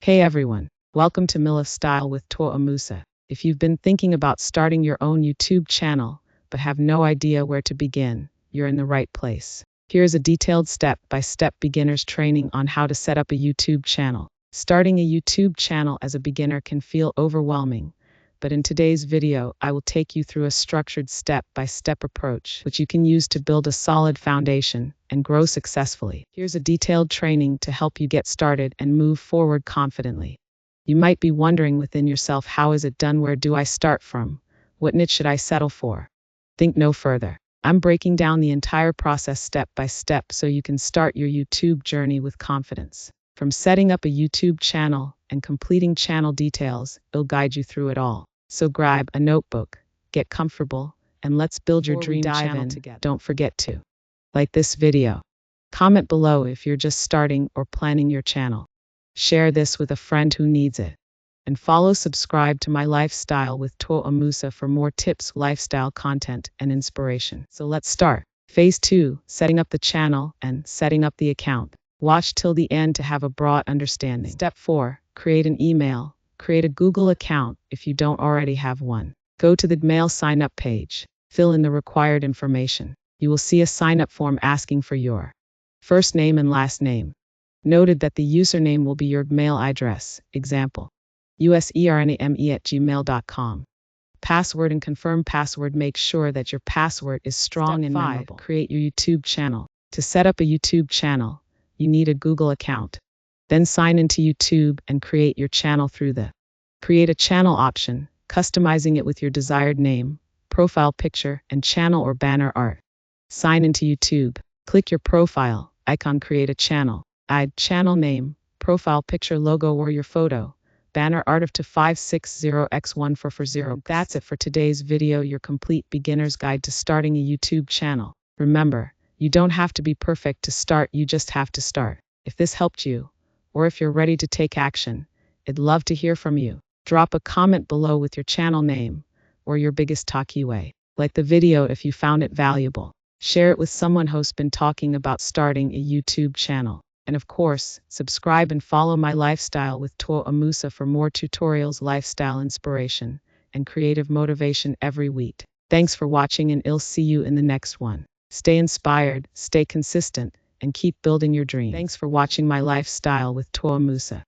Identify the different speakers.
Speaker 1: Hey everyone, welcome to Mylifestyle with Taiwo Amusa. If you've been thinking about starting your own YouTube channel but have no idea where to begin, you're in the right place. Here's a detailed step-by-step beginner's training on how to set up a YouTube channel. Starting a YouTube channel as a beginner can feel overwhelming, but in today's video, I will take you through a structured step-by-step approach, which you can use to build a solid foundation and grow successfully. Here's a detailed training to help you get started and move forward confidently. You might be wondering within yourself, how is it done? Where do I start from? What niche should I settle for? Think no further. I'm breaking down the entire process step by step so you can start your YouTube journey with confidence. From setting up a YouTube channel and completing channel details, it'll guide you through it all. So grab a notebook, get comfortable, and let's build your dream channel together. Don't forget to like this video. Comment below if you're just starting or planning your channel. Share this with a friend who needs it. And subscribe to Mylifestyle with Taiwo Amusa for more tips, lifestyle content, and inspiration. So let's start. Phase 2, setting up the channel and setting up the account. Watch till the end to have a broad understanding. Step 4, create an email. Create a Google account if you don't already have one. Go to the mail sign-up page. Fill in the required information. You will see a sign-up form asking for your first name and last name. Noted that the username will be your mail address, example, username@gmail.com. Password and confirm password. Make sure that your password is strong and memorable. Create your YouTube channel. To set up a YouTube channel, you need a Google account. Then sign into YouTube and create your channel through the Create a Channel option, customizing it with your desired name, profile picture, and channel or banner art. Sign into YouTube. Click your profile icon, create a channel. Add channel name, profile picture, logo, or your photo. Banner art of to 560x1440. That's it for today's video, your complete beginner's guide to starting a YouTube channel. Remember, you don't have to be perfect to start, you just have to start. If this helped you, or if you're ready to take action, I'd love to hear from you. Drop a comment below with your channel name or your biggest takeaway. Like the video if you found it valuable. Share it with someone who's been talking about starting a YouTube channel. And of course, subscribe and follow Mylifestyle with Taiwo Amusa for more tutorials, lifestyle inspiration, and creative motivation every week. Thanks for watching, and I'll see you in the next one. Stay inspired, stay consistent, and keep building your dream. Thanks for watching Mylifestyle with Taiwo Amusa.